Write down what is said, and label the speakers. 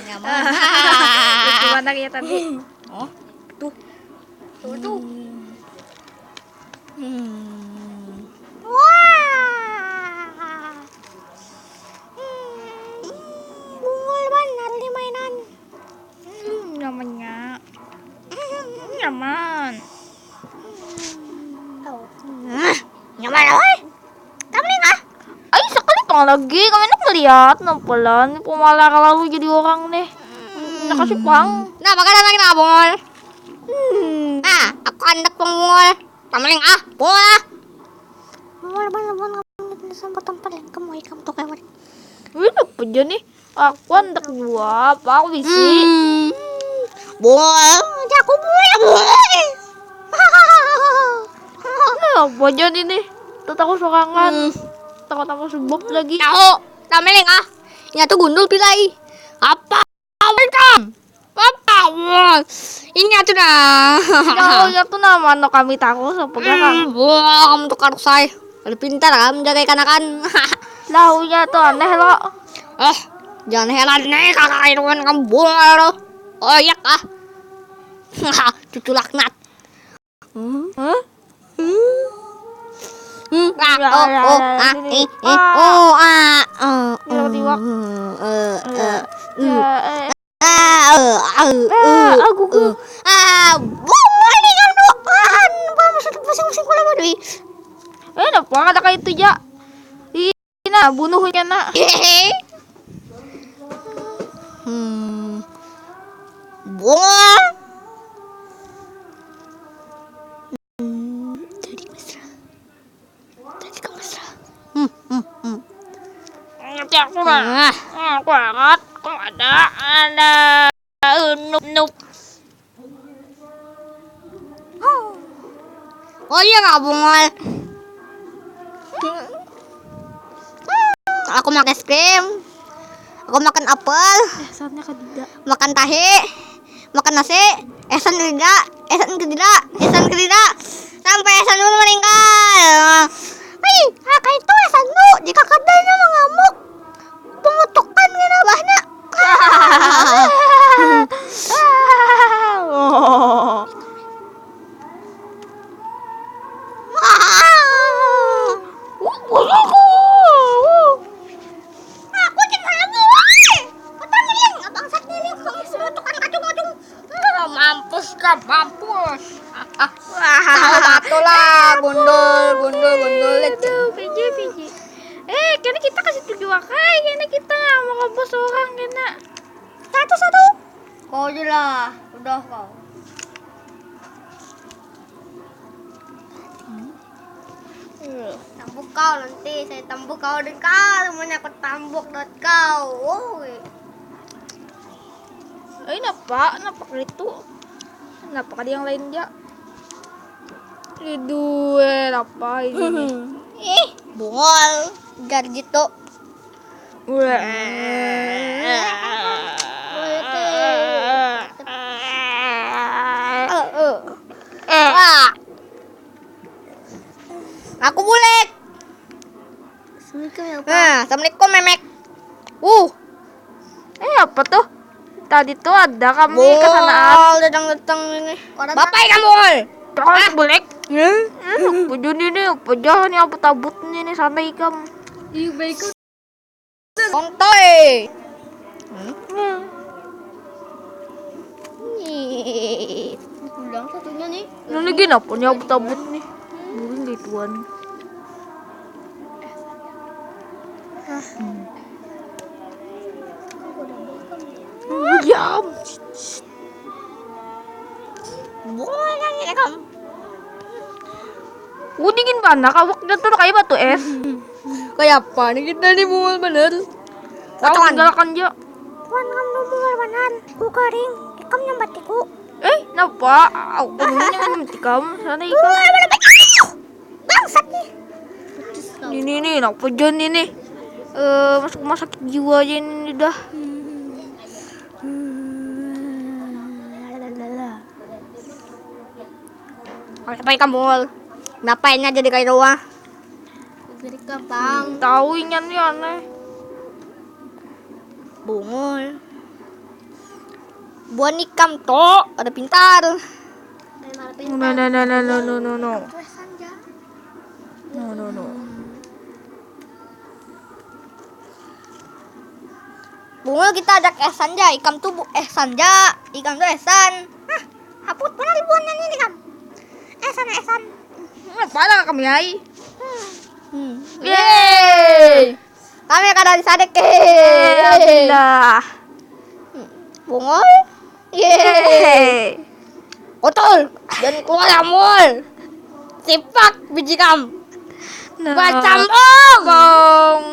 Speaker 1: Nyaman.
Speaker 2: Gimana ya tadi?
Speaker 1: Oh,
Speaker 2: Tuh. Tuh.
Speaker 1: Wah. Bungul benar di mainan.
Speaker 2: Nyamannya. Nyaman.
Speaker 1: Nyaman oi. Kamu nih ah?
Speaker 2: Ay, sekali pang lagi. Kami nak ngeliat. Nampalan. Pemalah kalau jadi orang nih. Nakasih pang.
Speaker 1: Nah, makanya lagi nak bungul. Nah, aku hendak bungul. Tamaling ah, bungul ah. Bungul benar sampai tempat yang kamu tuh kayak.
Speaker 2: Ini apa aja nih? Aku hendak dua. Apa aku bisi?
Speaker 1: Bungul, aku bungul.
Speaker 2: Apa aja nih? Tetap aku sorangan. Takut aku sebab lagi.
Speaker 1: Tahu, tamaling ah. Ini tuh gundul pilai. Apa? Apa? Ini tuh nah.
Speaker 2: Ya tuh nama no kami tahu sepegang.
Speaker 1: Wah, kamu tuh karus saya. Kalau pintar kamu jaga ikan-ikan.
Speaker 2: Launya tuh aneh lo.
Speaker 1: Jangan heran nih kakak Irwan kamu bungal lo. Oh iya kah? Cucu laknat. Bungal nih kamu. Masing-masing kula badui.
Speaker 2: Apa ada kayak itu ya? Ina bunuhnya nak.
Speaker 1: Bungal. Tadi mesra. Tadi kamu mesra.
Speaker 2: Ngerti aku lah. Aku banget. Kok ada nup.
Speaker 1: Oh iya nggak bungal. Aku makan es krim. Aku makan apel.
Speaker 2: Saatnya ketiga.
Speaker 1: Makan tahe. Makan nasi. Esan kedida. Sampai esan dulu meninggal. Hei, kakak itu esan dulu. Jika katanya mengamuk, pengutukan kena bahna. Aku cinta lagi. Patah miling, abang sakit nih. Kamu semua tukang kacung-kacung. Mampus kah, mampus. Tahu batu lah, gundul.
Speaker 2: Biji. Kena kita kasih 7 wakai. Kena kita nggak mau kebos orang kena.
Speaker 1: Satu. Kau aja lah, udah kau. Tambuk kau nanti, saya tambuk kau dan kau semuanya aku tambuk dan kau.
Speaker 2: Napa itu? Napa ada yang lain ya? Dua apa ini?
Speaker 1: Bungol, jar gitu. Aku bulet. Assalamualaikum memek.
Speaker 2: Apa tuh? Tadi tuh ada kami kesanaan.
Speaker 1: Datang ini. Bapak kamu.
Speaker 2: Terus boleh? Pujuk ini, pujuk nih abut-abut nih santai kamu.
Speaker 1: Iya baik. Kontoy. Ulang satunya nih.
Speaker 2: Ini gini apa nih abut-abut nih? Burung gituan. Diam.
Speaker 1: Boleh kan ya kamu?
Speaker 2: Dingin banget awaknya tuh kayak batu es.
Speaker 1: Kayak apa nih kita nih bungal bener?
Speaker 2: Tahu galakan aja.
Speaker 1: Tuan kamu bungal bener. Ku kering. Kamu nyambatiku.
Speaker 2: Napa? Aku ini kamu sana ikan.
Speaker 1: Bangsat nih.
Speaker 2: Ini napa jan ini? Masuk rumah sakit jiwa aja ini dah.
Speaker 1: Ngapain kamu? Ngapainnya jadi kayak doa? Jadi kapang.
Speaker 2: Tahu inyan nih aneh.
Speaker 1: Bungul. Buan ikam toh, ada pintar.
Speaker 2: No. No.
Speaker 1: Bunga kita ajak Ehsan ja, ikam tuh Ehsan ja, ikam tuh Ehsan. Hah, haput benar buannya ini kam. Ehsan.
Speaker 2: Parah kami ai.
Speaker 1: Yeay. Kami akan dari sadek ke.
Speaker 2: Alhamdulillah.
Speaker 1: Bunga. Yeay. Kotor dan keluar amul. Sipak biji kam.
Speaker 2: No.
Speaker 1: Macam om.
Speaker 2: Bong.